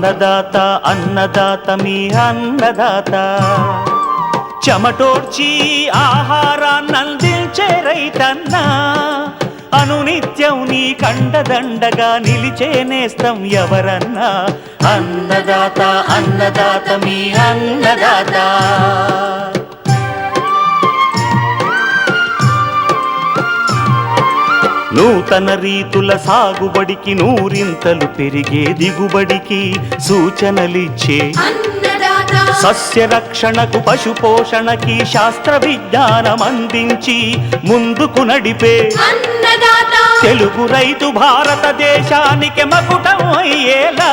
అన్నదాత అన్నదాత మీ అన్నదాత చెమటోడ్చి ఆహారాన్నందించే రైతన్న అనునిత్యం నీ కండదండగా నిలిచే నేస్తం ఎవరన్నా అన్నదాత అన్నదాత మీ అన్నదాత నూతన రీతుల సాగుబడికి నూరింతలు పెరిగే దిగుబడికి సూచనలిచ్చే సస్య రక్షణకు పశు పోషణకి శాస్త్ర విజ్ఞానం అందించి ముందుకు నడిపే తెలుగు రైతు భారతదేశానికి మకుటం అయ్యేలా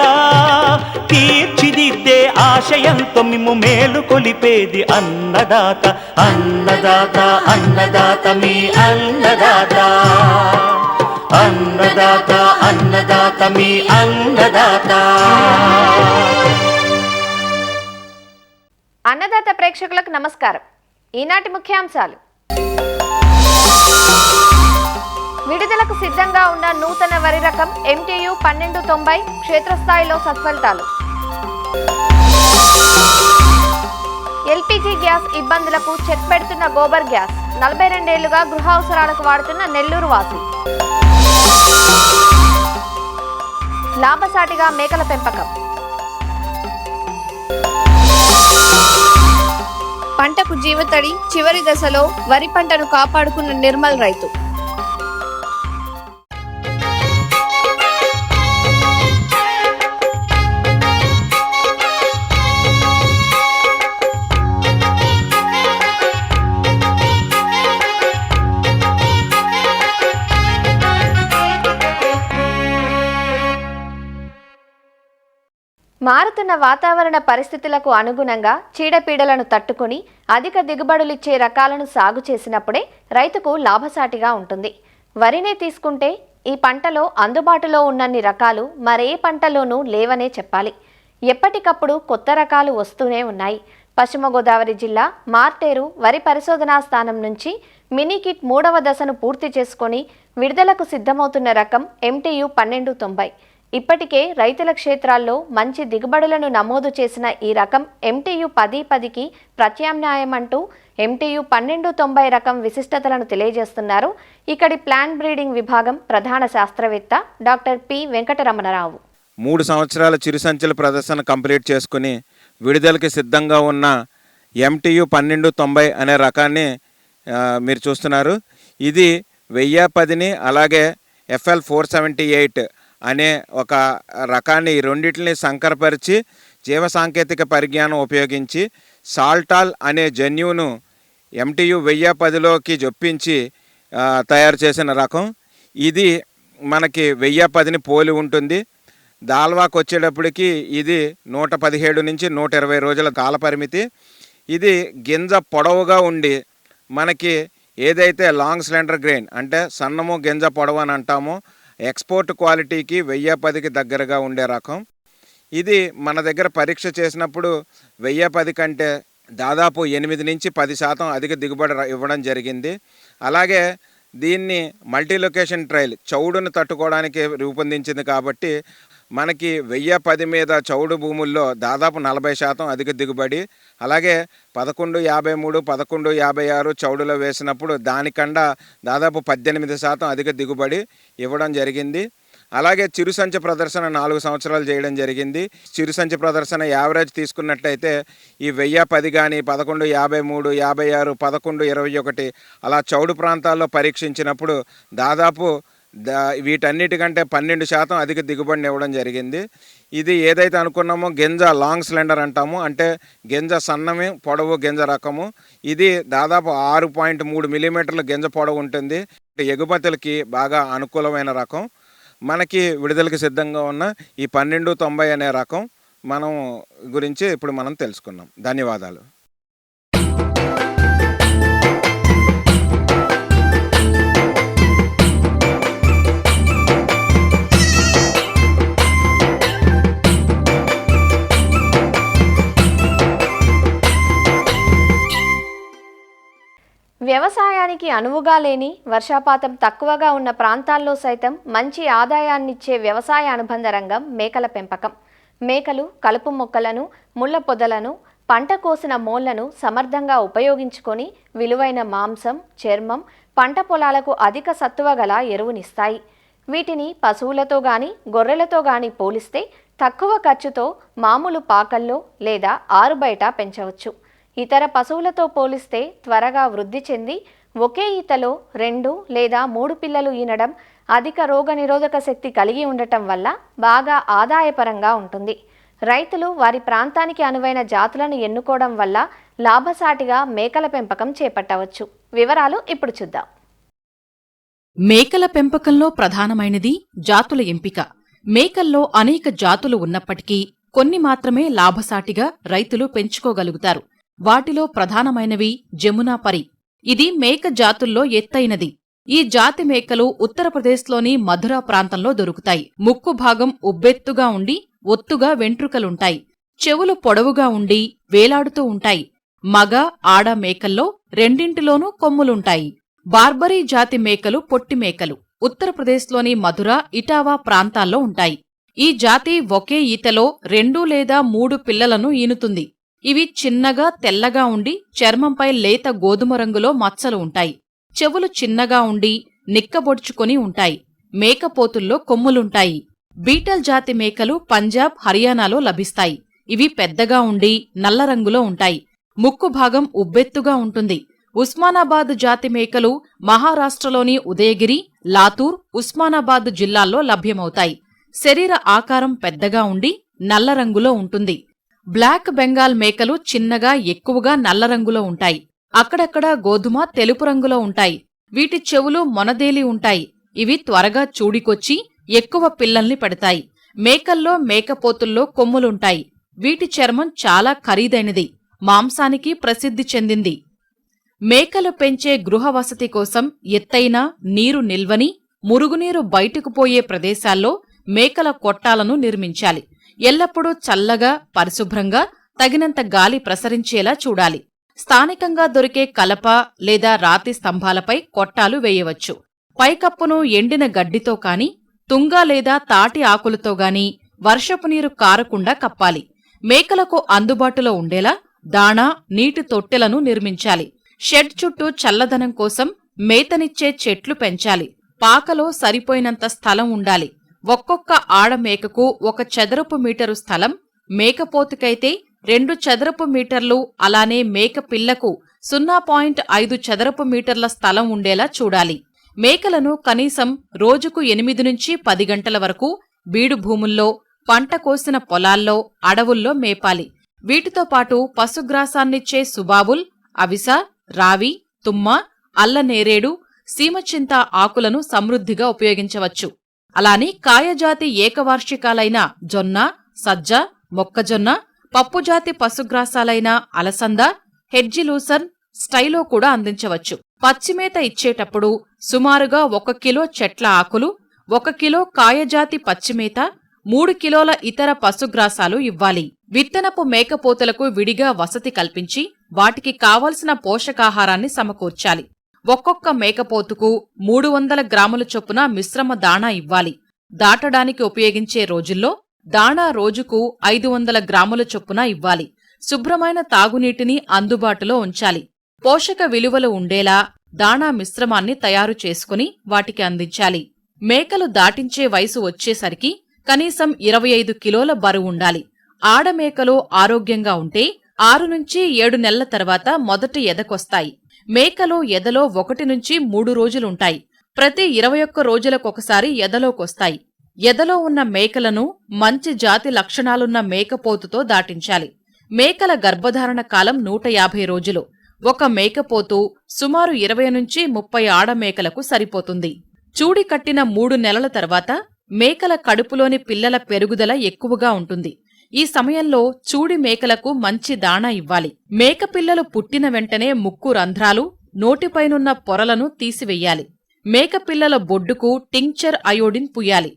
తీర్చిదిద్దే ఆశయంతో మిమ్ము మేలు కొలిపేది అన్నదాత అన్నదాత అన్నదాత మీ అన్నదాత అన్నదాత అన్నదాత మీ అన్నదాత. అన్నదాత ప్రేక్షకులకు నమస్కారం. ఈనాటి ముఖ్యాంశాలు: విడుదలకు సిద్ధంగా ఉన్న నూతన వరి రకం MTU 1290 క్షేత్రస్థాయిలో సత్ఫలితాలు. LPG గ్యాస్ ఇబ్బందులకు చెక్ పెడుతున్న గోబర్ గ్యాస్ 42 ఏళ్లుగా గృహ అవసరాలకు వాడుతున్న నెల్లూరు వాసి. లాభసాటిగా మేకల పెంపకం. పంటకు జీవతడి చివరి దశలో వరి పంటను కాపాడుకున్న నిర్మల్ రైతు. మారుతున్న వాతావరణ పరిస్థితులకు అనుగుణంగా చీడపీడలను తట్టుకుని అధిక దిగుబడులిచ్చే రకాలను సాగు చేసినప్పుడే రైతుకు లాభసాటిగా ఉంటుంది. వరినే తీసుకుంటే ఈ పంటలో అందుబాటులో ఉన్నన్ని రకాలు మరే పంటలోనూ లేవనే చెప్పాలి. ఎప్పటికప్పుడు కొత్త రకాలు వస్తూనే ఉన్నాయి. పశ్చిమ గోదావరి జిల్లా మార్టేరు వరి పరిశోధనా స్థానం నుంచి మినీకిట్ 3వ దశను పూర్తి చేసుకొని విడుదలకు సిద్ధమవుతున్న రకం MTU 1290. ఇప్పటికే రైతుల క్షేత్రాల్లో మంచి దిగుబడులను నమోదు చేసిన ఈ రకం MTU 1010కి ప్రత్యామ్నాయం అంటూ MTU 1290 రకం విశిష్టతలను తెలియజేస్తున్నారు ఇక్కడి ప్లాంట్ బ్రీడింగ్ విభాగం ప్రధాన శాస్త్రవేత్త డాక్టర్ పి వెంకటరమణరావు. 3 సంవత్సరాల చిరుసంచుల ప్రదర్శన కంప్లీట్ చేసుకుని విడుదలకి సిద్ధంగా ఉన్న MTU 1290 అనే రకాన్ని మీరు చూస్తున్నారు. ఇది 1010ని అలాగే FL 478 అనే ఒక రకాన్ని ఈ రెండింటిని సంకరపరిచి జీవ సాంకేతిక పరిజ్ఞానం ఉపయోగించి సాల్టాల్ అనే జన్యువును MTU 1010లోకి జొప్పించి తయారు చేసిన రకం. ఇది మనకి 1010ని పోలి ఉంటుంది. దాల్వాకు వచ్చేటప్పటికి ఇది 117 నుంచి 120 రోజుల కాల పరిమితి. ఇది గింజ పొడవుగా ఉండి మనకి ఏదైతే లాంగ్ స్లెండర్ గ్రెయిన్ అంటే సన్నము గింజ పొడవు అని అంటామో ఎక్స్పోర్ట్ క్వాలిటీకి 1010కి దగ్గరగా ఉండే రకం. ఇది మన దగ్గర పరీక్ష చేసినప్పుడు 1010 కంటే దాదాపు 8 నుంచి 10% అధిక దిగుబడి ఇవ్వడం జరిగింది. అలాగే దీన్ని మల్టీ లొకేషన్ ట్రయల్ చౌడును తట్టుకోవడానికి రూపొందించింది కాబట్టి మనకి 1010 మీద చౌడు భూముల్లో దాదాపు 40% అధిక దిగుబడి. అలాగే 1153, 1156 చౌడులో వేసినప్పుడు దానికన్నా దాదాపు 18% అధిక దిగుబడి ఇవ్వడం జరిగింది. అలాగే చిరుసంచి ప్రదర్శన 4 సంవత్సరాలు చేయడం జరిగింది. చిరుసంచి ప్రదర్శన యావరేజ్ తీసుకున్నట్లయితే ఈ 1010 కానీ 1153, 56, 1121 అలా చౌడు ప్రాంతాల్లో పరీక్షించినప్పుడు దాదాపు వీటన్నిటికంటే 12% అధిక దిగుబడిని ఇవ్వడం జరిగింది. ఇది ఏదైతే అనుకున్నామో గింజ లాంగ్ సిలిండర్ అంటాము, అంటే గింజ సన్నమి పొడవు గింజ రకము. ఇది దాదాపు 6.3 మిల్లీమీటర్ల గింజ పొడవు ఉంటుంది. ఎగుమతులకి బాగా అనుకూలమైన రకం. మనకి విడుదలకి సిద్ధంగా ఉన్న ఈ 1290 అనే రకం మనం గురించి ఇప్పుడు మనం తెలుసుకున్నాం. ధన్యవాదాలు. వ్యవసాయానికి అనువుగా లేని వర్షపాతం తక్కువగా ఉన్న ప్రాంతాల్లో సైతం మంచి ఆదాయాన్నిచ్చే వ్యవసాయ అనుబంధ రంగం మేకల పెంపకం. మేకలు కలుపు మొక్కలను, ముళ్ళ పొదలను, పంట కోసిన మోళ్లను సమర్థంగా ఉపయోగించుకొని విలువైన మాంసం, చర్మం, పంట పొలాలకు అధిక సత్తువ గల ఎరువునిస్తాయి. వీటిని పశువులతో గాని గొర్రెలతో గాని పోలిస్తే తక్కువ ఖర్చుతో మామూలు పాకల్లో లేదా ఆరుబయట పెంచవచ్చు. ఇతర పశువులతో పోలిస్తే త్వరగా వృద్ధి చెంది ఒకే ఈతలో 2 లేదా 3 పిల్లలు ఈనడం, అధిక రోగనిరోధక శక్తి కలిగి ఉండటం వల్ల బాగా ఆదాయపరంగా ఉంటుంది. రైతులు వారి ప్రాంతానికి అనువైన జాతులను ఎన్నుకోవడం వల్ల లాభసాటిగా మేకల పెంపకం చేపట్టవచ్చు. వివరాలు ఇప్పుడు చూద్దాం. మేకల పెంపకంలో ప్రధానమైనది జాతుల ఎంపిక. మేకల్లో అనేక జాతులు ఉన్నప్పటికీ కొన్ని మాత్రమే లాభసాటిగా రైతులు పెంచుకోగలుగుతారు. వాటిలో ప్రధానమైనవి జమునాపరి. ఇది మేక జాతుల్లో ఎత్తైనది. ఈ జాతి మేకలు ఉత్తరప్రదేశ్లోని మధుర ప్రాంతంలో దొరుకుతాయి. ముక్కు భాగం ఉబ్బెత్తుగా ఉండి ఒత్తుగా వెంట్రుకలుంటాయి. చెవులు పొడవుగా ఉండి వేలాడుతూ ఉంటాయి. మగ, ఆడ మేకల్లో రెండింటిలోనూ కొమ్ములుంటాయి. బార్బరీ జాతి మేకలు పొట్టి మేకలు. ఉత్తరప్రదేశ్లోని మధుర, ఇటావా ప్రాంతాల్లో ఉంటాయి. ఈ జాతి ఒకే ఈతలో 2 లేదా 3 పిల్లలను ఈనుతుంది. ఇవి చిన్నగా తెల్లగా ఉండి చర్మంపై లేత గోధుమ రంగులో మచ్చలు ఉంటాయి. చెవులు చిన్నగా ఉండి నిక్కబొడుచుకొని ఉంటాయి. మేకపోతుల్లో కొమ్ములుంటాయి. బీటల్ జాతి మేకలు పంజాబ్, హర్యానాలో లభిస్తాయి. ఇవి పెద్దగా ఉండి నల్ల రంగులో ఉంటాయి. ముక్కు భాగం ఉబ్బెత్తుగా ఉంటుంది. ఉస్మానాబాద్ జాతి మేకలు మహారాష్ట్రలోని ఉదయగిరి, లాతూర్, ఉస్మానాబాద్ జిల్లాల్లో లభ్యమవుతాయి. శరీర ఆకారం పెద్దగా ఉండి నల్ల రంగులో ఉంటుంది. బ్లాక్ బెంగాల్ మేకలు చిన్నగా ఎక్కువగా నల్ల రంగులో ఉంటాయి. అక్కడక్కడ గోధుమ, తెలుపు రంగులో ఉంటాయి. వీటి చెవులు మొనదేలి ఉంటాయి. ఇవి త్వరగా చూడికొచ్చి ఎక్కువ పిల్లల్ని పెడతాయి. మేకల్లో మేకపోతుల్లో కొమ్ములుంటాయి. వీటి చర్మం చాలా ఖరీదైనది. మాంసానికి ప్రసిద్ధి చెందింది. మేకలు పెంచే గృహ వసతి కోసం ఎత్తైన, నీరు నిల్వని, మురుగునీరు బయటకు పోయే ప్రదేశాల్లో మేకల కొట్టాలను నిర్మించాలి. ఎల్లప్పుడూ చల్లగా, పరిశుభ్రంగా, తగినంత గాలి ప్రసరించేలా చూడాలి. స్థానికంగా దొరికే కలప లేదా రాతి స్తంభాలపై కొట్టాలు వేయవచ్చు. పైకప్పును ఎండిన గడ్డితో కాని, తుంగ లేదా తాటి ఆకులతో గాని వర్షపు నీరు కారకుండా కప్పాలి. మేకలకు అందుబాటులో ఉండేలా దాణా, నీటి తొట్టెలను నిర్మించాలి. షెడ్ చుట్టూ చల్లదనం కోసం మేతనిచ్చే చెట్లు పెంచాలి. పాకలో సరిపోయినంత స్థలం ఉండాలి. ఒక్కొక్క ఆడమేకకు 1 చదరపు మీటరు స్థలం, మేకపోతుకైతే 2 చదరపు మీటర్లు, అలానే మేక పిల్లకు 0.5 చదరపు మీటర్ల స్థలం ఉండేలా చూడాలి. మేకలను కనీసం రోజుకు 8 నుంచి 10 గంటల వరకు బీడు భూముల్లో, పంట కోసిన పొలాల్లో, అడవుల్లో మేపాలి. వీటితో పాటు పశుగ్రాసాన్నిచ్చే సుబాబుల్, అవిస, రావి, తుమ్మ, అల్లనేరేడు, సీమచింత ఆకులను సమృద్ధిగా ఉపయోగించవచ్చు. అలానే కాయజాతి ఏకవార్షికాలైన జొన్న, సజ్జ, మొక్కజొన్న, పప్పుజాతి పశుగ్రాసాలైన అలసంద, హెడ్జిలూసన్, స్టైలో కూడా అందించవచ్చు. పచ్చిమేత ఇచ్చేటప్పుడు సుమారుగా 1 కిలో చెట్ల ఆకులు, 1 కిలో కాయజాతి పచ్చిమేత, 3 కిలోల ఇతర పశుగ్రాసాలు ఇవ్వాలి. విత్తనపు మేకపోతులకు విడిగా వసతి కల్పించి వాటికి కావలసిన పోషకాహారాన్ని సమకూర్చాలి. ఒక్కొక్క మేకపోతుకు 300 గ్రాముల చొప్పున మిశ్రమ దాణా ఇవ్వాలి. దాటడానికి ఉపయోగించే రోజుల్లో దాణా రోజుకు 500 గ్రాముల చొప్పున ఇవ్వాలి. శుభ్రమైన తాగునీటిని అందుబాటులో ఉంచాలి. పోషక విలువలు ఉండేలా దాణా మిశ్రమాన్ని తయారు చేసుకుని వాటికి అందించాలి. మేకలు దాటించే వయసు వచ్చేసరికి కనీసం 25 కిలోల బరువుండాలి. ఆడమేకలు ఆరోగ్యంగా ఉంటే 6 నుంచి 7 నెలల తర్వాత మొదటి ఎదకొస్తాయి. మేకలు ఎదలో 1 నుంచి 3 రోజులుంటాయి. ప్రతి 21 రోజులకొకసారి ఎదలోకొస్తాయి. ఎదలో ఉన్న మేకలను మంచి జాతి లక్షణాలున్న మేకపోతుతో దాటించాలి. మేకల గర్భధారణ కాలం 150 రోజులు. ఒక మేకపోతు సుమారు 20 నుంచి 30 ఆడమేకలకు సరిపోతుంది. చూడి కట్టిన 3 నెలల తర్వాత మేకల కడుపులోని పిల్లల పెరుగుదల ఎక్కువగా ఉంటుంది. ఈ సమయంలో చూడి మేకలకు మంచి దాణా ఇవ్వాలి. మేకపిల్లలు పుట్టిన వెంటనే ముక్కు రంధ్రాలు, నోటిపైనున్న పొరలను తీసివెయ్యాలి. మేకపిల్లల బొడ్డుకు టింక్చర్ అయోడిన్ పుయ్యాలి.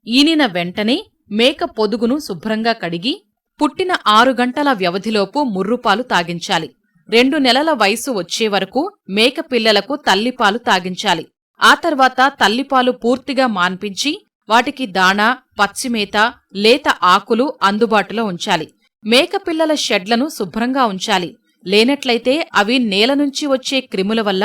ఈనిన వెంటనే మేక పొదుగును శుభ్రంగా కడిగి పుట్టిన 6 గంటల వ్యవధిలోపు ముర్రుపాలు తాగించాలి. 2 నెలల వయసు వచ్చే వరకు మేకపిల్లలకు తల్లిపాలు తాగించాలి. ఆ తర్వాత తల్లిపాలు పూర్తిగా మాన్పించి వాటికి దాణా, పచ్చిమేత, లేత ఆకులు అందుబాటులో ఉంచాలి. మేకపిల్లల షెడ్లను శుభ్రంగా ఉంచాలి. లేనట్లయితే అవి నేల నుంచి వచ్చే క్రిముల వల్ల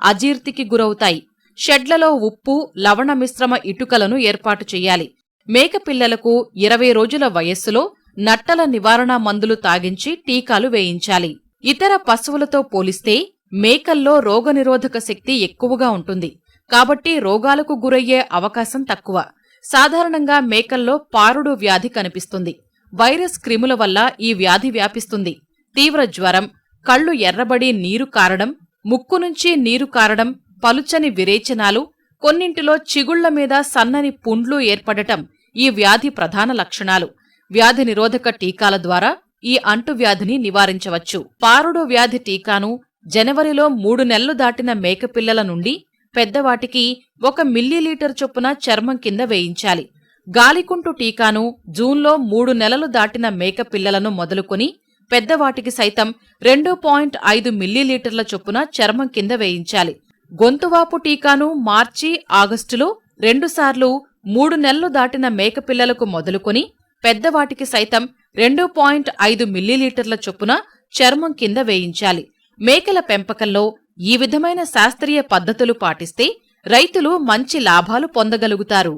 అజీర్తికి గురవుతాయి. షెడ్లలో ఉప్పు, లవణ మిశ్రమ ఇటుకలను ఏర్పాటు చెయ్యాలి. మేకపిల్లలకు 20 రోజుల వయస్సులో నట్టల నివారణ మందులు తాగించి టీకాలు వేయించాలి. ఇతర పశువులతో పోలిస్తే మేకల్లో రోగనిరోధక శక్తి ఎక్కువగా ఉంటుంది. కాబట్టి రోగాలకు గురయ్యే అవకాశం తక్కువ. సాధారణంగా మేకల్లో పారుడు వ్యాధి కనిపిస్తుంది. వైరస్ క్రిముల వల్ల ఈ వ్యాధి వ్యాపిస్తుంది. తీవ్ర జ్వరం, కళ్ళు ఎర్రబడి నీరు కారడం, ముక్కు నుంచి నీరు కారడం, పలుచని విరేచనాలు, కొన్నింటిలో చిగుళ్ల మీద సన్నని పుండ్లు ఏర్పడటం ఈ వ్యాధి ప్రధాన లక్షణాలు. వ్యాధి నిరోధక టీకాల ద్వారా ఈ అంటువ్యాధిని నివారించవచ్చు. పారుడు వ్యాధి టీకాను జనవరిలో 3 నెలలు దాటిన మేకపిల్లల నుండి పెద్దవాటికి 1 మిల్లీలీటర్ చొప్పున చర్మం కింద వేయించాలి. గాలికుంటు టీకాను జూన్లో 3 నెలలు దాటిన మేకపిల్లలను మొదలుకొని పెద్దవాటికి సైతం 2.5 మిల్లీలీటర్ల చొప్పున చర్మం కింద వేయించాలి. గొంతువాపు టీకాను మార్చి, ఆగస్టులో 2 సార్లు 3 నెలలు దాటిన మేకపిల్లలకు మొదలుకొని పెద్దవాటికి సైతం 2.5 మిల్లీలీటర్ల చొప్పున చర్మం కింద వేయించాలి. మేకల పెంపకంలో ఈ విధమైన శాస్త్రీయ పద్ధతులు పాటిస్తే రైతులు మంచి లాభాలు పొందగలుగుతారు.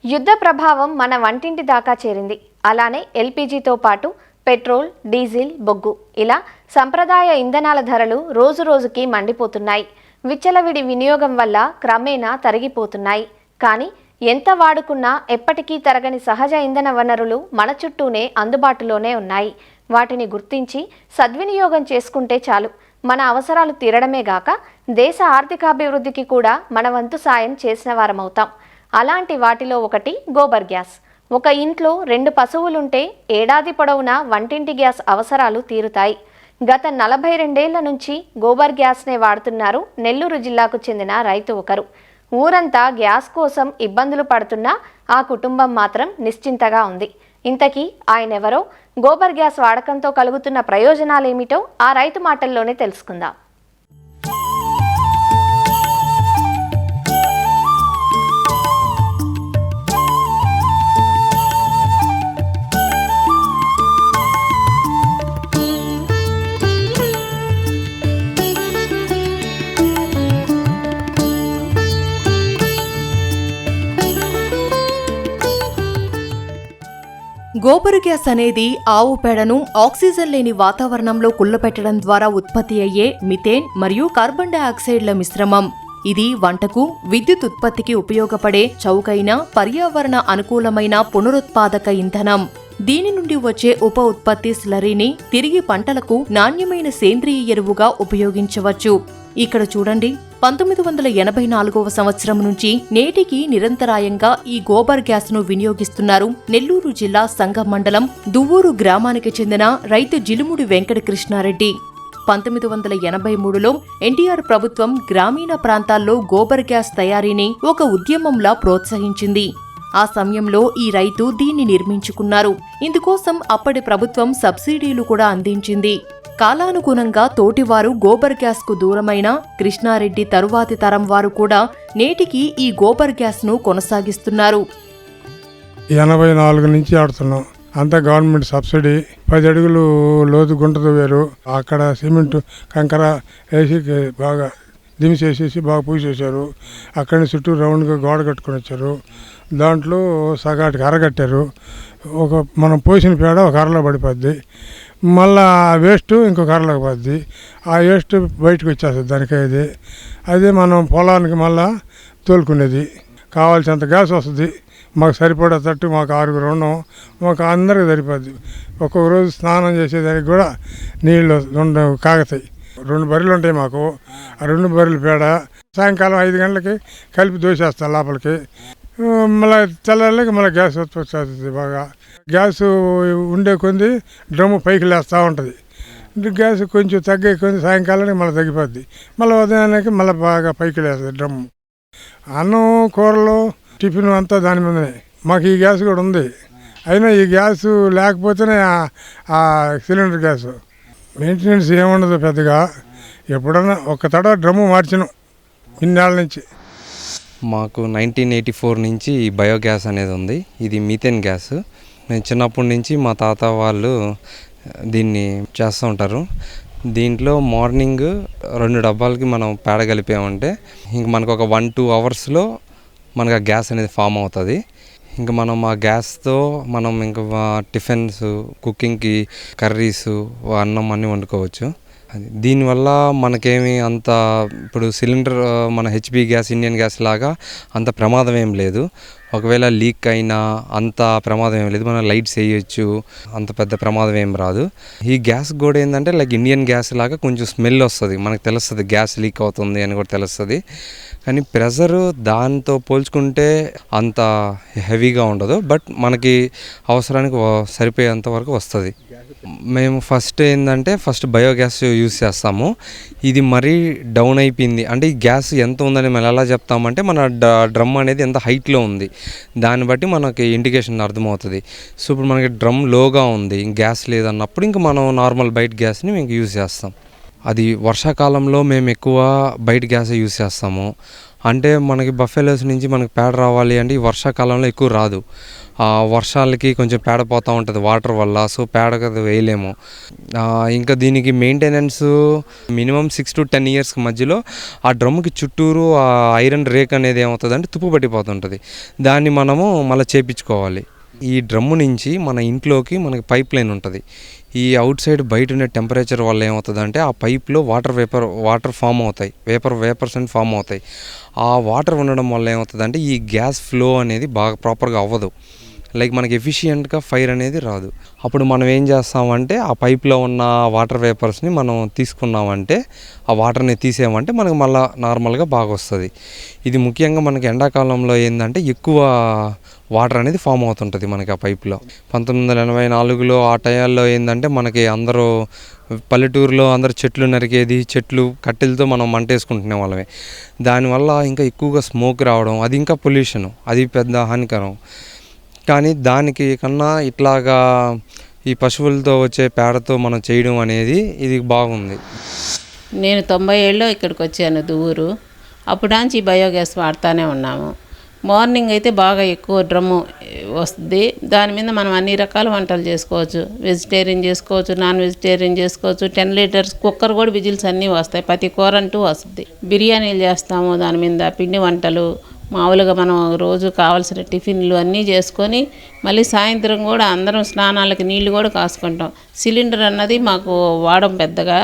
యుద్ధ ప్రభావం మన వంటింటి దాకా చేరింది. అలానే ఎల్పీజీతో పాటు పెట్రోల్, డీజిల్, బొగ్గు ఇలా సంప్రదాయ ఇంధనాల ధరలు రోజురోజుకి మండిపోతున్నాయి. విచ్చలవిడి వినియోగం వల్ల క్రమేణా తరిగిపోతున్నాయి. కానీ ఎంత వాడుకున్నా ఎప్పటికీ తరగని సహజ ఇంధన వనరులు మన చుట్టూనే అందుబాటులోనే ఉన్నాయి. వాటిని గుర్తించి సద్వినియోగం చేసుకుంటే చాలు. మన అవసరాలు తీరడమే గాక దేశ ఆర్థికాభివృద్ధికి కూడా మన వంతు సాయం చేసిన వారమవుతాం. అలాంటి వాటిలో ఒకటి గోబర్ గ్యాస్. ఒక ఇంట్లో 2 పశువులుంటే ఏడాది పొడవునా వంటింటి గ్యాస్ అవసరాలు తీరుతాయి. గత 42 ఏళ్ల నుంచి గోబర్ గ్యాస్నే వాడుతున్నారు నెల్లూరు జిల్లాకు చెందిన రైతు ఒకరు. ఊరంతా గ్యాస్ కోసం ఇబ్బందులు పడుతున్నా ఆ కుటుంబం మాత్రం నిశ్చింతగా ఉంది. ఇంతకీ ఆయనెవరో, గోబర్ గ్యాస్ వాడకంతో కలుగుతున్న ప్రయోజనాలేమిటో ఆ రైతు మాటల్లోనే తెలుసుకుందాం. గోబర్ గ్యాస్ అనేది ఆవు పేడను ఆక్సిజన్ లేని వాతావరణంలో కుళ్ళపెట్టడం ద్వారా ఉత్పత్తి అయ్యే మిథేన్ మరియు కార్బన్ డయాక్సైడ్ల మిశ్రమం. ఇది వంటకు, విద్యుత్ ఉత్పత్తికి ఉపయోగపడే చౌకైన, పర్యావరణ అనుకూలమైన పునరుత్పాదక ఇంధనం. దీని నుండి వచ్చే ఉప ఉత్పత్తి స్లరీని తిరిగి పంటలకు నాణ్యమైన సేంద్రియ ఎరువుగా ఉపయోగించవచ్చు. ఇక్కడ చూడండి, 1984వ సంవత్సరం నుంచి నేటికి నిరంతరాయంగా ఈ గోబర్ గ్యాస్ ను వినియోగిస్తున్నారు నెల్లూరు జిల్లా సంగం మండలం దువ్వూరు గ్రామానికి చెందిన రైతు జిలుముడి వెంకట కృష్ణారెడ్డి. 1983లో ఎన్టీఆర్ ప్రభుత్వం గ్రామీణ ప్రాంతాల్లో గోబర్ గ్యాస్ తయారీని ఒక ఉద్యమంలా ప్రోత్సహించింది. ఆ సమయంలో ఈ రైతు దీన్ని నిర్మించుకున్నారు. ఇందుకోసం అప్పటి ప్రభుత్వం సబ్సిడీలు కూడా అందించింది. కాలానుగుణంగా తోటివారు గోబర్ గ్యాస్ కు దూరమైన కృష్ణారెడ్డి తరువాతి తరం వారు కూడా నేటికి ఈ గోబర్ గ్యాస్ ను కొనసాగిస్తున్నారు. 84 నుంచి ఆడుతున్నాం. అంతా గవర్నమెంట్ సబ్సిడీ. 10 అడుగులు లోతు గుంటతో వేరు. అక్కడ సిమెంట్ కంకర వేసి బాగా దిమిసేసేసి బాగా పూసేశారు. అక్కడి చుట్టూ రౌండ్గా గోడ కట్టుకొని వచ్చారు. దాంట్లో సగాటికి అరగట్టారు. మనం పోసిన పేడ ఒక అరలో పడిపోద్ది. మళ్ళా వేస్ట్ ఇంకొక అరలోకి పోద్ది. ఆ వేస్ట్ బయటకు వచ్చేస్తుంది దానికైతే. అదే మనం పొలానికి మళ్ళా తోలుకునేది. కావాల్సినంత గ్యాస్ వస్తుంది. మాకు సరిపడేటట్టు మాకు 6 ఉన్నాం. మాకు అందరికి సరిపోద్ది. ఒక్కొక్క రోజు స్నానం చేసేదానికి కూడా నీళ్ళు కాగతాయి. 2 బర్రెలు ఉంటాయి మాకు. ఆ 2 బర్రెల పేడ సాయంకాలం 5 గంటలకి కలిపి దోసేస్తాం లోపలికి. మళ్ళీ తెల్లారికి మళ్ళీ గ్యాస్ ఉత్పత్తి అవుతుంది బాగా. గ్యాస్ ఉండే కొంది డ్రమ్ము పైకి లేస్తూ ఉంటుంది. గ్యాస్ కొంచెం తగ్గే కొంది సాయంకాలానికి మళ్ళీ తగ్గిపోద్ది. మళ్ళీ ఉదయానికి మళ్ళీ బాగా పైకి లేస్తుంది డ్రమ్ము. అన్నం కూరలు టిఫిన్ అంతా దాని మీదనే. మాకు ఈ గ్యాస్ కూడా ఉంది. అయినా ఈ గ్యాస్ లేకపోతేనే ఆ సిలిండర్ గ్యాస్ మెయింటెనెన్స్ ఏముండదు పెద్దగా. ఎప్పుడన్నా ఒక తడవ డ్రమ్ము మార్చినాం ఇన్నేళ్ళ నుంచి. మాకు 1984 నుంచి ఈ బయోగ్యాస్ అనేది ఉంది. ఇది మీథేన్ గ్యాస్. నేను చిన్నప్పటి నుంచి మా తాత వాళ్ళు దీన్ని చేస్తూ ఉంటారు. దీంట్లో మార్నింగ్ 2 డబ్బాలకి మనం పేడ కలిపామంటే ఇంక మనకు ఒక 1-2 అవర్స్లో మనకు ఆ గ్యాస్ అనేది ఫామ్ అవుతుంది. ఇంకా మనం ఆ గ్యాస్తో మనం ఇంకా టిఫిన్స్, కుకింగ్కి, కర్రీస్, అన్నం అన్నీ వండుకోవచ్చు. అది దీనివల్ల మనకేమి అంత ఇప్పుడు సిలిండర్ మన హెచ్పి గ్యాస్, ఇండియన్ గ్యాస్ లాగా అంత ప్రమాదం ఏం లేదు. ఒకవేళ లీక్ అయినా అంత ప్రమాదం ఏం లేదు. మనం లైట్స్ వేయచ్చు, అంత పెద్ద ప్రమాదం ఏం రాదు. ఈ గ్యాస్ కూడా ఏంటంటే లైక్ ఇండియన్ గ్యాస్ లాగా కొంచెం స్మెల్ వస్తుంది. మనకు తెలుస్తుంది గ్యాస్ లీక్ అవుతుంది అని కూడా తెలుస్తుంది. కానీ ప్రెషర్ దాంతో పోల్చుకుంటే అంత హెవీగా ఉండదు. బట్ మనకి అవసరానికి సరిపోయేంత వరకు వస్తుంది. మేము ఫస్ట్ బయోగ్యాస్ యూస్ చేస్తాము. ఇది మరీ డౌన్ అయిపోయింది అంటే ఈ గ్యాస్ ఎంత ఉందని మనం ఎలా చెప్తామంటే మన డ్రమ్ అనేది ఎంత హైట్లో ఉంది దాన్ని బట్టి మనకి ఇండికేషన్ అర్థమవుతుంది. సో ఇప్పుడు మనకి డ్రమ్ లోగా ఉంది, గ్యాస్ లేదన్నప్పుడు ఇంక మనం నార్మల్ బయట గ్యాస్ని మేము యూజ్ చేస్తాం. అది వర్షాకాలంలో మేము ఎక్కువ బయట గ్యాసే యూజ్ చేస్తాము. అంటే మనకి బఫెలోస్ నుంచి మనకి పేడ రావాలి అంటే ఈ వర్షాకాలంలో ఎక్కువ రాదు. వర్షాలకి కొంచెం పేడ పోతూ ఉంటుంది వాటర్ వల్ల. సో పేడ కదా వేయలేము. ఇంకా దీనికి మెయింటెనెన్స్ మినిమం 6 to 10 years మధ్యలో ఆ డ్రమ్కి చుట్టూరు ఆ ఐరన్ రేక్ అనేది ఏమవుతుంది అంటే తుప్పు పట్టిపోతుంటుంది. దాన్ని మనము మళ్ళీ చేపించుకోవాలి. ఈ డ్రమ్ము నుంచి మన ఇంట్లోకి మనకి పైప్ లైన్ ఉంటుంది. ఈ అవుట్ సైడ్ బయట ఉండే టెంపరేచర్ వల్ల ఏమవుతుందంటే ఆ పైప్లో వాటర్ ఫామ్ అవుతాయి, వేపర్స్ అని ఫామ్ అవుతాయి. ఆ వాటర్ ఉండడం వల్ల ఏమవుతుందంటే ఈ గ్యాస్ ఫ్లో అనేది బాగా ప్రాపర్గా అవ్వదు. లైక్ మనకి ఎఫిషియెంట్గా ఫైర్ అనేది రాదు. అప్పుడు మనం ఏం చేస్తామంటే ఆ పైప్లో ఉన్న వాటర్ వేపర్స్ని మనం తీసుకున్నామంటే ఆ వాటర్ని తీసామంటే మనకు మళ్ళీ నార్మల్గా బాగా వస్తుంది. ఇది ముఖ్యంగా మనకి ఎండాకాలంలో ఏంటంటే ఎక్కువ వాటర్ అనేది ఫామ్ అవుతుంటుంది మనకి ఆ పైప్లో. 1984లో ఆ టైంలో ఏంటంటే మనకి అందరూ పల్లెటూరులో అందరూ చెట్లు నరికేది, చెట్లు కట్టెలతో మనం మంటేసుకుంటునే వాళ్ళమే. దానివల్ల ఇంకా ఎక్కువగా స్మోక్ రావడం, అది ఇంకా పొల్యూషన్, అది పెద్ద హానికరం. కానీ దానికి కన్నా ఇట్లాగా ఈ పశువులతో వచ్చే పేడతో మనం చేయడం అనేది ఇది బాగుంది. నేను 90 ఏళ్ళలో ఇక్కడికి వచ్చాను దువ్వూరు. అప్పుడాంచి ఈ బయోగ్యాస్ వాడుతూనే ఉన్నాము. మార్నింగ్ అయితే బాగా ఎక్కువ డ్రమ్ము వస్తుంది. దాని మీద మనం అన్ని రకాల వంటలు చేసుకోవచ్చు. వెజిటేరియన్ చేసుకోవచ్చు, నాన్ వెజిటేరియన్ చేసుకోవచ్చు. 10 liters కుక్కర్ కూడా విజిల్స్ అన్నీ వస్తాయి. ప్రతి కూర అంటూ వస్తుంది. బిర్యానీలు చేస్తాము దాని మీద, పిండి వంటలు, మామూలుగా మనం రోజు కావాల్సిన టిఫిన్లు అన్నీ చేసుకొని మళ్ళీ సాయంత్రం కూడా అందరం స్నానాలకి నీళ్లు కూడా కాసుకుంటాం. సిలిండర్ అన్నది మాకు వాడడం పెద్దగా,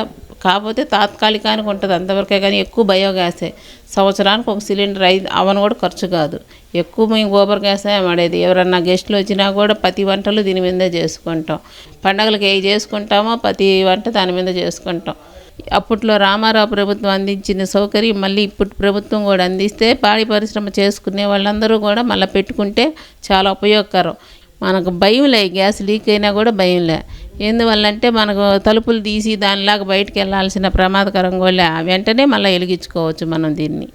కాకపోతే తాత్కాలికానికి ఉంటుంది అంతవరకే. కానీ ఎక్కువ బయోగ్యాసే. సంవత్సరానికి ఒక సిలిండర్ అవను కూడా ఖర్చు కాదు. ఎక్కువ మేము గోబర్ గ్యాసే వాడేది. ఎవరన్నా గెస్టులు వచ్చినా కూడా ప్రతి వంటలు దీని మీదే చేసుకుంటాం. పండగలకి ఏ చేసుకుంటామో ప్రతి వంట దాని మీద చేసుకుంటాం. అప్పట్లో రామారావు ప్రభుత్వం అందించిన సౌకర్యం మళ్ళీ ఇప్పుడు ప్రభుత్వం కూడా అందిస్తే పాడి పరిశ్రమ చేసుకునే వాళ్ళందరూ కూడా మళ్ళీ పెట్టుకుంటే చాలా ఉపయోగకరం. మనకు భయంలే, గ్యాస్ లీక్ అయినా కూడా భయంలే. ఎందువల్లంటే మనకు తలుపులు తీసి దానిలాగా బయటకు వెళ్ళాల్సిన ప్రమాదకరం కూడా వెంటనే మళ్ళీ వెలిగించుకోవచ్చు మనం దీన్ని.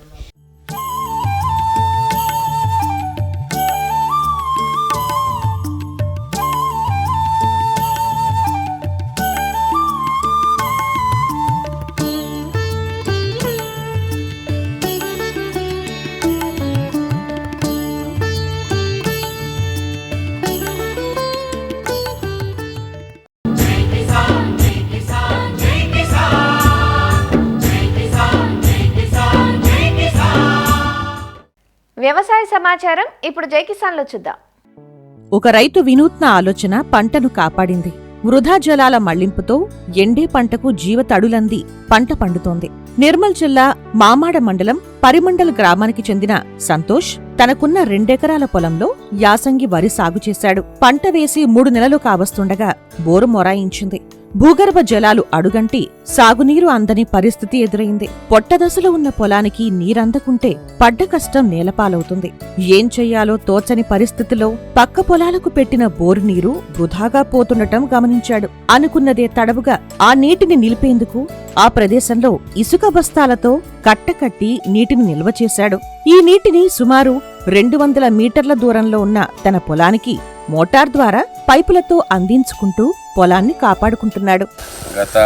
వ్యవసాయ సమాచారం ఇప్పుడు జై కిసాన్లో చూద్దాం. ఒక రైతు వినూత్న ఆలోచన పంటను కాపాడింది. వృధా జలాల మళ్లింపుతో ఎండే పంటకు జీవతడులంది పంట పండుతోంది. నిర్మల్ జిల్లా మామాడ మండలం పరిమండల్ గ్రామానికి చెందిన సంతోష్ తనకున్న 2 ఎకరాల పొలంలో యాసంగి వరి సాగు చేశాడు. పంట వేసి 3 నెలలు కావస్తుండగా బోరు మొరాయించింది. భూగర్భ జలాలు అడుగంటి సాగునీరు అందని పరిస్థితి ఎదురైంది. పొట్టదశలో ఉన్న పొలానికి నీరందకుంటే పడ్డ కష్టం నేలపాలవుతుంది. ఏం చెయ్యాలో తోచని పరిస్థితిలో పక్క పొలాలకు పెట్టిన బోరు నీరు వృధాగా పోతుండటం గమనించాడు. అనుకున్నదే తడవుగా ఆ నీటిని నిలిపేందుకు ఆ ప్రదేశంలో ఇసుక బస్తాలతో కట్టకట్టి నీటిని నిల్వ చేశాడు. ఈ నీటిని సుమారు 200 మీటర్ల దూరంలో ఉన్న తన పొలానికి మోటార్ ద్వారా పైపులతో అందించుకుంటూ పొలాన్ని కాపాడుకుంటున్నాడు. గత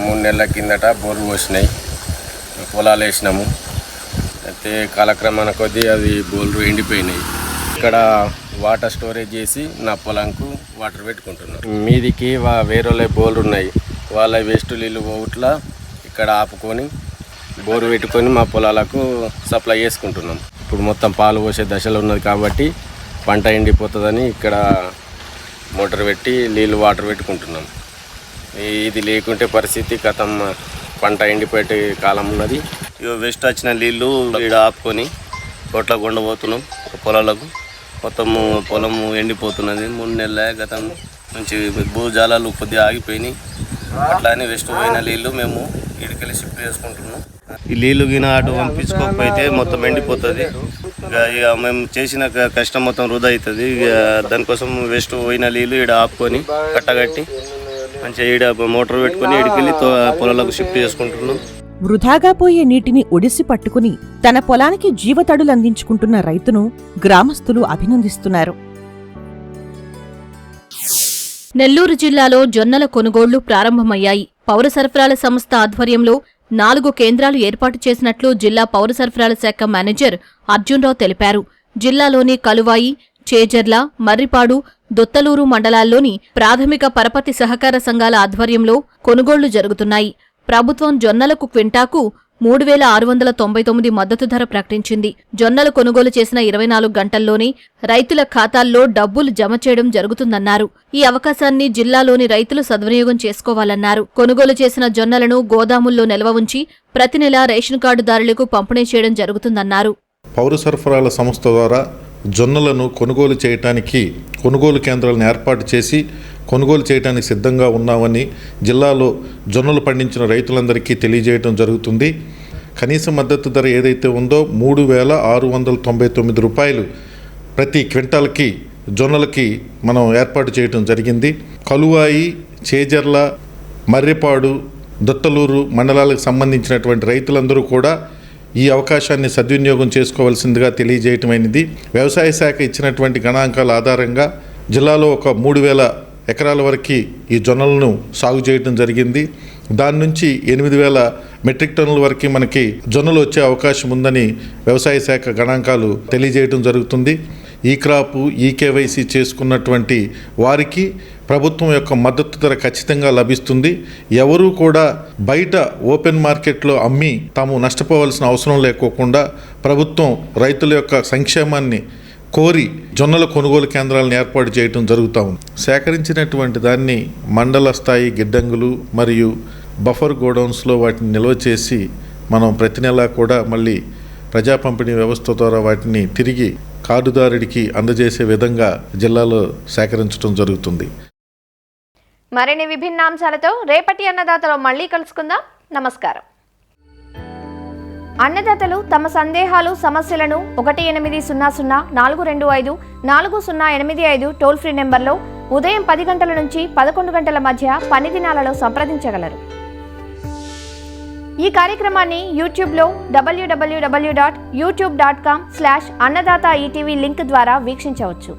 3 నెలల కిందట బోర్లు పోసినాయి, పొలాలు వేసినాము. అయితే కాలక్రమాన కొద్దీ అవి బోర్లు ఎండిపోయినాయి. ఇక్కడ వాటర్ స్టోరేజ్ చేసి నా పొలంకు వాటర్ పెట్టుకుంటున్నాను. మీదికి వేరే బోర్లు ఉన్నాయి, వాళ్ళ వేస్ట్ నీళ్ళు పోట్లా ఇక్కడ ఆపుకొని బోరు పెట్టుకొని మా పొలాలకు సప్లై చేసుకుంటున్నాం. ఇప్పుడు మొత్తం పాలు పోసే దశలో ఉన్నది కాబట్టి పంట ఎండిపోతుందని ఇక్కడ మోటార్ పెట్టి నీళ్ళు వాటర్ పెట్టుకుంటున్నాం. ఇది లేకుంటే పరిస్థితి కథం పంట ఎండిపోయే కాలం ఉన్నది. వేస్ట్ వచ్చిన నీళ్ళు ఇక్కడ ఆపుకొని కొట్ల కొండపోతున్నాం పొలాలకు. మొత్తము పొలము ఎండిపోతున్నది. 3 నెలల గతం నుంచి భూజాలాలు కొద్దిగా ఆగిపోయినాయి. అట్లా అని వేస్ట్ పోయిన నీళ్ళు మేము ఇడికెళ్ళి షిఫ్ట్ చేసుకుంటున్నాం. ఈ నీళ్ళు గిన అటు పంపించుకోకపోతే మొత్తం ఎండిపోతుంది. ఇక మేము చేసిన కష్టం మొత్తం వృధా అవుతుంది. ఇక దానికోసం వేస్ట్ పోయిన నీళ్ళు ఇక్కడ ఆపుకొని కట్టగట్టి మంచిగా ఈడ మోటార్ పెట్టుకొని ఇడికెళ్ళి పొలాలకు షిఫ్ట్ చేసుకుంటున్నాం. వృధాగా పోయే నీటిని ఒడిసి పట్టుకుని తన పొలానికి జీవతడులందించుకుంటున్న రైతును గ్రామస్తులు అభినందిస్తున్నారు. నెల్లూరు జిల్లాలో జొన్నల కొనుగోళ్లు ప్రారంభమయ్యాయి. పౌర సరఫరాల సంస్థ ఆధ్వర్యంలో 4 కేంద్రాలు ఏర్పాటు చేసినట్లు జిల్లా పౌర సరఫరాల శాఖ మేనేజర్ అర్జున్రావు తెలిపారు. జిల్లాలోని కలువాయి, చేజర్ల, మర్రిపాడు, దొత్తలూరు మండలాల్లోని ప్రాథమిక పరపతి సహకార సంఘాల ఆధ్వర్యంలో కొనుగోళ్లు జరుగుతున్నాయి. ప్రభుత్వం జొన్నలకు క్వింటాకు 3,699 మద్దతు ధర ప్రకటించింది. జొన్నలు కొనుగోలు చేసిన 24 గంటల్లోనే రైతుల ఖాతాల్లో డబ్బులు జమ చేయడం జరుగుతుందన్నారు. ఈ అవకాశాన్ని జిల్లాలోని రైతులు సద్వినియోగం చేసుకోవాలన్నారు. కొనుగోలు చేసిన జొన్నలను గోదాముల్లో నిల్వ ఉంచి ప్రతి నెల రేషన్ కార్డుదారులకు పంపిణీ చేయడం జరుగుతుందన్నారు. పౌర సరఫరాల సంస్థ ద్వారా జొన్నలను కొనుగోలు చేయడానికి కొనుగోలు కేంద్రాలను ఏర్పాటు చేసి కొనుగోలు చేయడానికి సిద్ధంగా ఉన్నామని జిల్లాలో జొన్నలు పండించిన రైతులందరికీ తెలియజేయడం జరుగుతుంది. కనీస మద్దతు ధర ఏదైతే ఉందో 3,699 రూపాయలు ప్రతి క్వింటాల్కి జొన్నలకి మనం ఏర్పాటు చేయడం జరిగింది. కలువాయి, చేజర్ల, మర్రిపాడు, దొత్తలూరు మండలాలకు సంబంధించినటువంటి రైతులందరూ కూడా ఈ అవకాశాన్ని సద్వినియోగం చేసుకోవాల్సిందిగా తెలియజేయటమైనది. వ్యవసాయ శాఖ ఇచ్చినటువంటి గణాంకాల ఆధారంగా జిల్లాలో ఒక 3,000 ఎకరాల వరకు ఈ జొన్నలను సాగు చేయడం జరిగింది. దాని నుంచి 8,000 మెట్రిక్ టన్నుల వరకు మనకి జొన్నలు వచ్చే అవకాశం ఉందని వ్యవసాయ శాఖ గణాంకాలు తెలియజేయడం జరుగుతుంది. ఈ క్రాపు, ఈకేవైసీ చేసుకున్నటువంటి వారికి ప్రభుత్వం యొక్క మద్దతు ధర ఖచ్చితంగా లభిస్తుంది. ఎవరూ కూడా బయట ఓపెన్ మార్కెట్లో అమ్మి తాము నష్టపోవాల్సిన అవసరం లేకోకుండా ప్రభుత్వం రైతుల యొక్క సంక్షేమాన్ని కోరి జొన్నల కొనుగోలు కేంద్రాలను ఏర్పాటు చేయడం జరుగుతూ ఉంది. సేకరించినటువంటి దాన్ని మండల స్థాయి గిడ్డంగులు మరియు బఫర్ గోడౌన్స్లో వాటిని నిల్వ చేసి మనం ప్రతి నెలా కూడా మళ్ళీ ప్రజా పంపిణీ వ్యవస్థ ద్వారా వాటిని తిరిగి కార్డుదారుడికి అందజేసే విధంగా జిల్లాలో సేకరించడం జరుగుతుంది. మరిన్ని విభిన్న అంశాలతో రేపటి అన్నదాతలో మళ్ళీ కలుసుకుందాం. నమస్కారం. అన్నదాతలు తమ సందేహాలు, సమస్యలను 1800-425-4085 టోల్ ఫ్రీ నెంబర్లో ఉదయం 10 గంటల నుంచి 11 గంటల మధ్య పని దినాలలో సంప్రదించగలరు. ఈ కార్యక్రమాన్ని యూట్యూబ్లో www.youtube.com/annadaata ETV లింక్ ద్వారా వీక్షించవచ్చు.